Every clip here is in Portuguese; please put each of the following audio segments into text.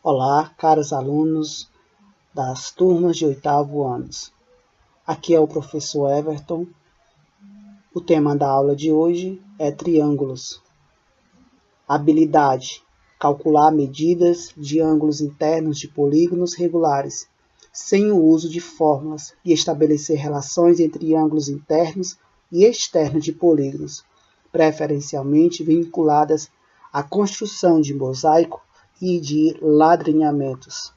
Olá, caros alunos das turmas de 8º ano. Aqui é o professor Everton. O tema da aula de hoje é triângulos. Habilidade: calcular medidas de ângulos internos de polígonos regulares, sem o uso de fórmulas, e estabelecer relações entre ângulos internos e externos de polígonos, preferencialmente vinculadas à construção de mosaico e de ladrinhamentos.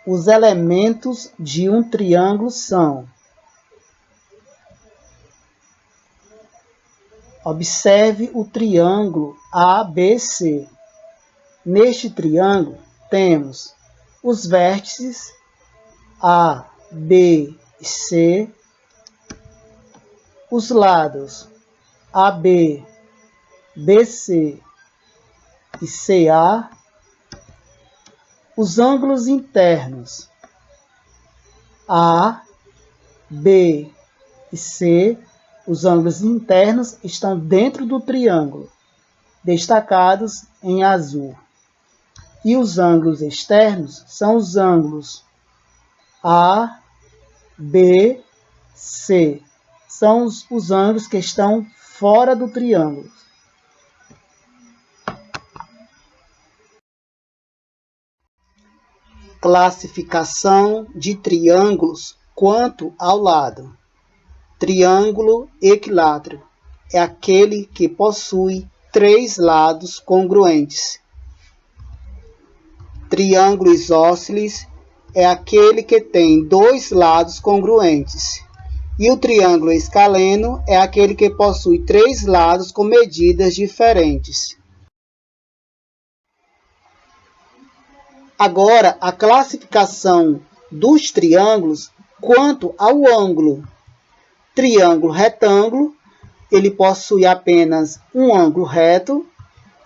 Os elementos de um triângulo são: observe o triângulo ABC. Neste triângulo temos os vértices A, B e C, os lados AB, BC e CA, os ângulos internos A, B e C. Os ângulos internos estão dentro do triângulo, destacados em azul. E os ângulos externos são os ângulos A, B, C. São os ângulos que estão fora do triângulo. Classificação de triângulos quanto ao lado. Triângulo equilátero é aquele que possui 3 lados congruentes. Triângulo isósceles é aquele que tem 2 lados congruentes. E o triângulo escaleno é aquele que possui 3 lados com medidas diferentes. Agora, a classificação dos triângulos quanto ao ângulo. Triângulo retângulo, ele possui apenas um ângulo reto.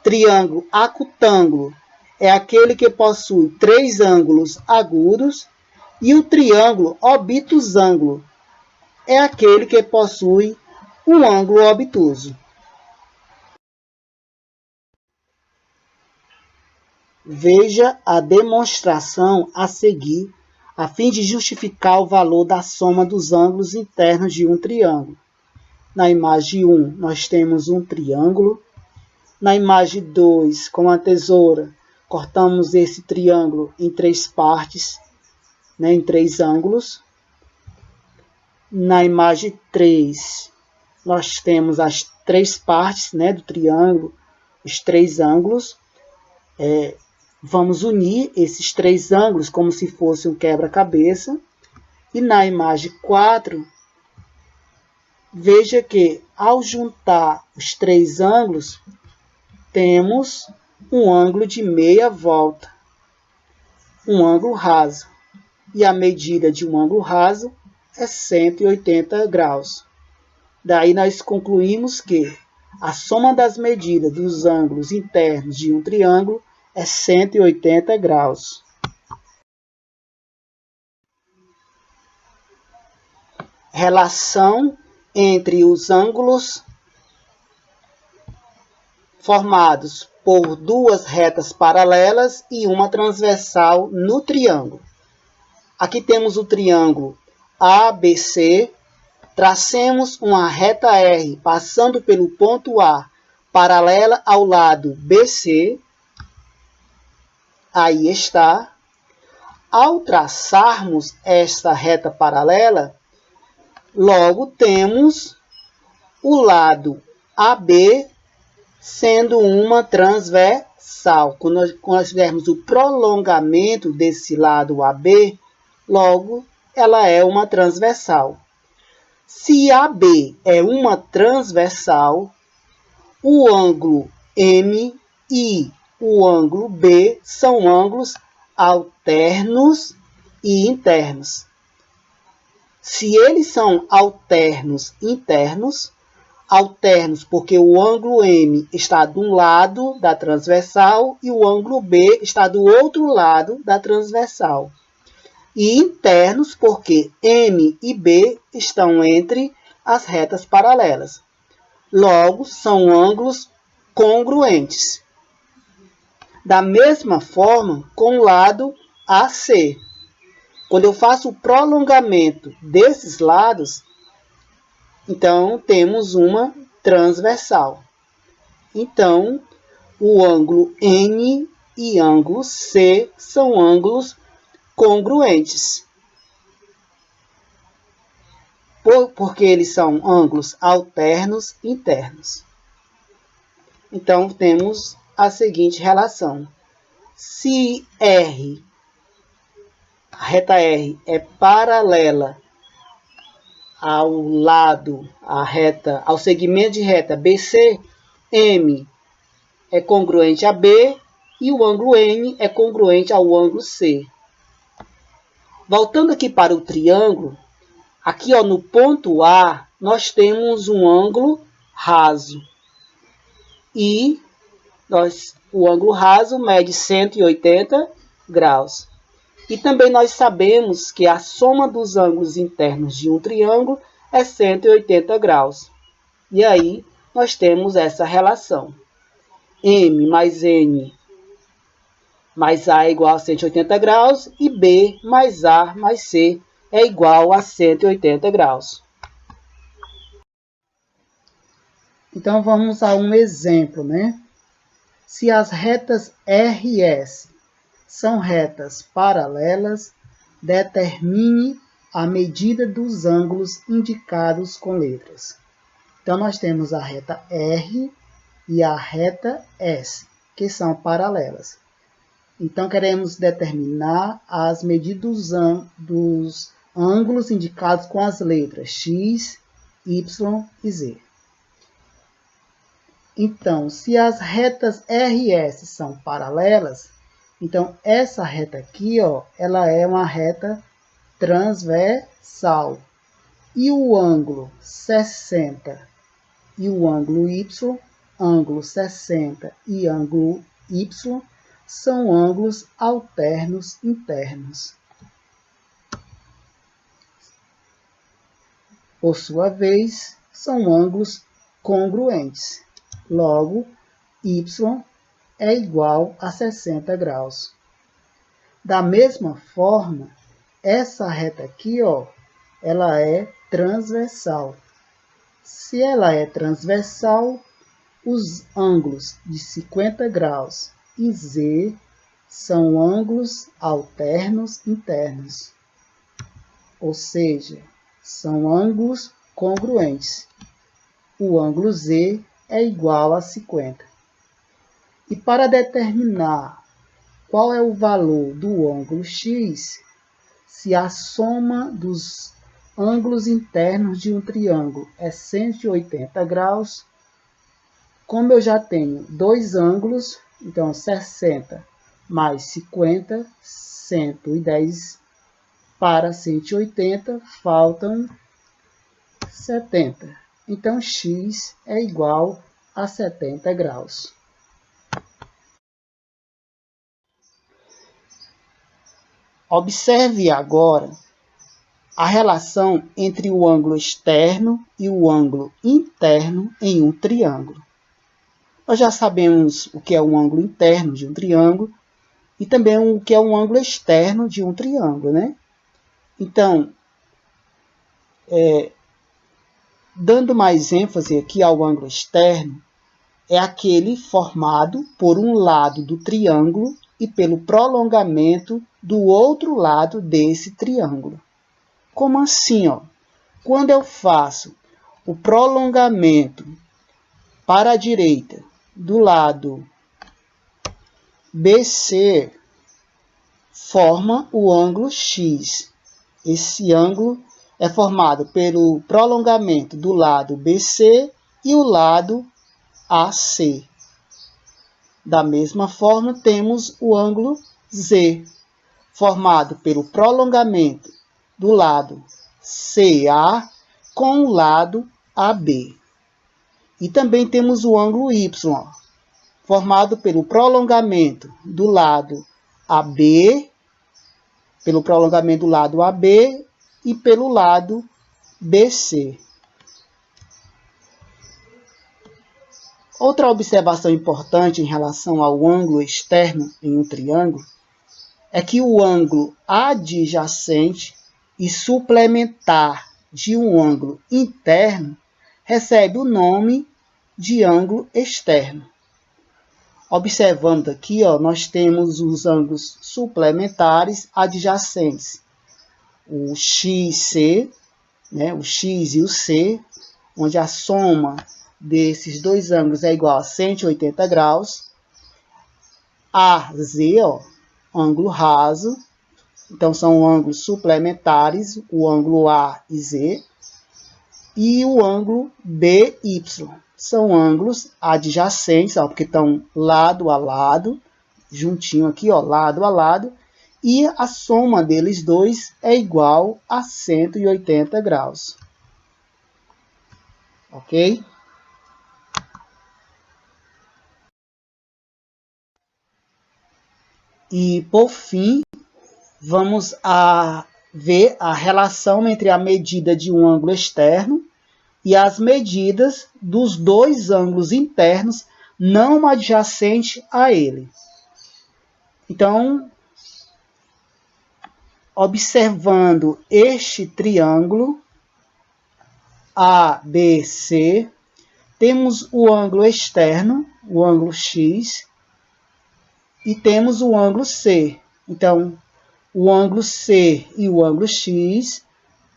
Triângulo acutângulo é aquele que possui 3 ângulos agudos. E o triângulo obtusângulo é aquele que possui um ângulo obtuso. Veja a demonstração a seguir, a fim de justificar o valor da soma dos ângulos internos de um triângulo. Na imagem 1, nós temos um triângulo. Na imagem 2, com a tesoura, cortamos esse triângulo em 3 partes, em 3 ângulos. Na imagem 3, nós temos as 3 partes do triângulo, os 3 ângulos. Vamos unir esses 3 ângulos como se fosse um quebra-cabeça. E na imagem 4, veja que ao juntar os 3 ângulos, temos um ângulo de meia volta, um ângulo raso. E a medida de um ângulo raso é 180 graus. Daí nós concluímos que a soma das medidas dos ângulos internos de um triângulo é 180 graus. Relação entre os ângulos formados por 2 retas paralelas e uma transversal no triângulo. Aqui temos o triângulo ABC. Tracemos uma reta R passando pelo ponto A, paralela ao lado BC. Aí está. Ao traçarmos esta reta paralela, logo temos o lado AB sendo uma transversal. Quando nós tivermos o prolongamento desse lado AB, logo ela é uma transversal. Se AB é uma transversal, o ângulo M e o ângulo B são ângulos alternos e internos. Se eles são alternos internos, alternos porque o ângulo M está de um lado da transversal e o ângulo B está do outro lado da transversal. E internos porque M e B estão entre as retas paralelas. Logo, são ângulos congruentes. Da mesma forma com o lado AC. Quando eu faço o prolongamento desses lados, então temos uma transversal. Então, o ângulo N e ângulo C são ângulos congruentes. Porque eles são ângulos alternos internos. Então, temos a seguinte relação. Se R, a reta R, é paralela ao segmento de reta BC, M é congruente a B e o ângulo N é congruente ao ângulo C. Voltando aqui para o triângulo, aqui no ponto A, nós temos um ângulo raso. E o ângulo raso mede 180 graus. E também nós sabemos que a soma dos ângulos internos de um triângulo é 180 graus. E aí nós temos essa relação. M mais N mais A é igual a 180 graus e B mais A mais C é igual a 180 graus. Então vamos a um exemplo, né? Se as retas R e S são retas paralelas, determine a medida dos ângulos indicados com letras. Então nós temos a reta R e a reta S, que são paralelas. Então, queremos determinar as medidas dos ângulos indicados com as letras X, Y e Z. Então, se as retas R e S são paralelas, então essa reta aqui, ela é uma reta transversal. E o ângulo 60 e o ângulo Y, ângulo 60 e ângulo Y, são ângulos alternos internos. Por sua vez, são ângulos congruentes. Logo, Y é igual a 60 graus. Da mesma forma, essa reta aqui, ela é transversal. Se ela é transversal, os ângulos de 50 graus e Z são ângulos alternos internos, ou seja, são ângulos congruentes. O ângulo Z é igual a 50. E para determinar qual é o valor do ângulo X, se a soma dos ângulos internos de um triângulo é 180 graus, como eu já tenho dois ângulos, então 60 mais 50, 110 para 180, faltam 70. Então, X é igual a 70 graus. Observe agora a relação entre o ângulo externo e o ângulo interno em um triângulo. Nós já sabemos o que é um ângulo interno de um triângulo e também o que é um ângulo externo de um triângulo, né? Então, dando mais ênfase aqui ao ângulo externo, é aquele formado por um lado do triângulo e pelo prolongamento do outro lado desse triângulo. Como assim? Quando eu faço o prolongamento para a direita do lado BC, forma o ângulo X. Esse ângulo é formado pelo prolongamento do lado BC e o lado AC. Da mesma forma, temos o ângulo Z, formado pelo prolongamento do lado CA com o lado AB. E também temos o ângulo Y, formado pelo prolongamento do lado AB, e pelo lado BC. Outra observação importante em relação ao ângulo externo em um triângulo é que o ângulo adjacente e suplementar de um ângulo interno recebe o nome de ângulo externo. Observando aqui, nós temos os ângulos suplementares adjacentes. O XC, né, o X e o C, onde a soma desses dois ângulos é igual a 180 graus. AZ, ângulo raso. Então, são ângulos suplementares, o ângulo A e Z. E o ângulo BY. São ângulos adjacentes, porque estão lado a lado, juntinho aqui, lado a lado. E a soma deles dois é igual a 180 graus. Ok? E, por fim, vamos ver a relação entre a medida de um ângulo externo e as medidas dos dois ângulos internos não adjacentes a ele. Então, observando este triângulo ABC, temos o ângulo externo, o ângulo X, e temos o ângulo C. Então, o ângulo C e o ângulo X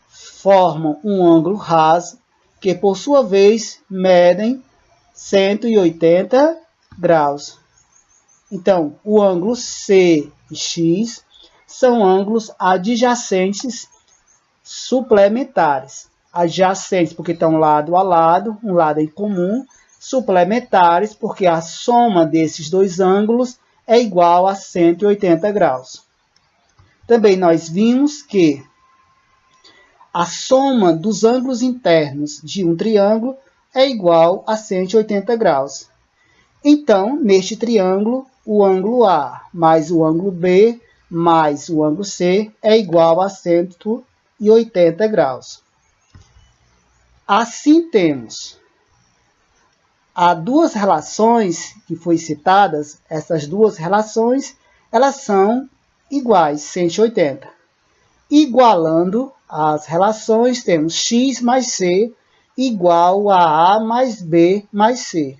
formam um ângulo raso, que por sua vez medem 180 graus. Então, o ângulo C e X são ângulos adjacentes suplementares. Adjacentes porque estão lado a lado, um lado em comum. Suplementares porque a soma desses dois ângulos é igual a 180 graus. Também nós vimos que a soma dos ângulos internos de um triângulo é igual a 180 graus. Então, neste triângulo, o ângulo A mais o ângulo B mais o ângulo C é igual a 180 graus. Assim, temos as duas relações que foram citadas, essas duas relações, elas são iguais, 180. Igualando as relações, temos x mais c igual a A mais B mais C.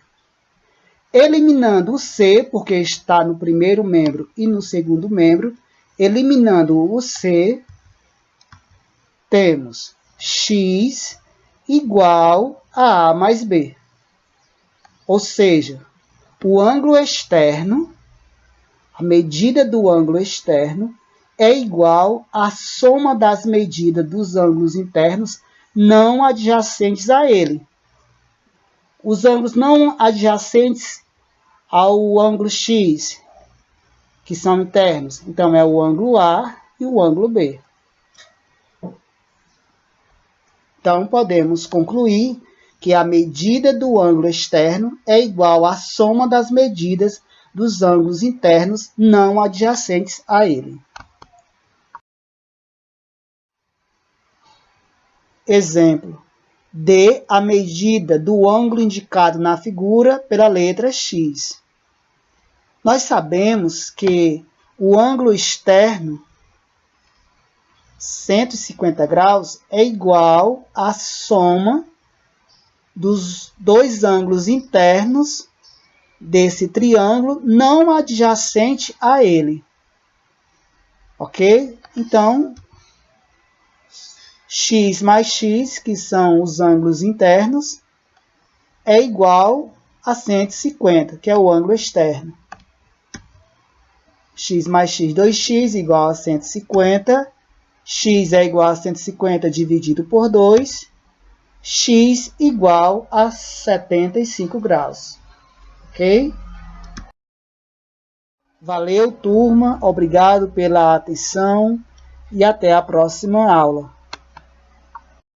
Eliminando o C, porque está no primeiro membro e no segundo membro, eliminando o C, temos x igual a A mais B. Ou seja, o ângulo externo, a medida do ângulo externo, é igual à soma das medidas dos ângulos internos não adjacentes a ele. Os ângulos não adjacentes ao ângulo X, que são internos, então é o ângulo A e o ângulo B. Então, podemos concluir que a medida do ângulo externo é igual à soma das medidas dos ângulos internos não adjacentes a ele. Exemplo: dê a medida do ângulo indicado na figura pela letra X. Nós sabemos que o ângulo externo, 150 graus, é igual à soma dos dois ângulos internos desse triângulo não adjacente a ele. Ok? Então, x mais x, que são os ângulos internos, é igual a 150, que é o ângulo externo. X mais x, 2x, igual a 150. X é igual a 150 dividido por 2. X igual a 75 graus. Ok? Valeu, turma. Obrigado pela atenção e até a próxima aula.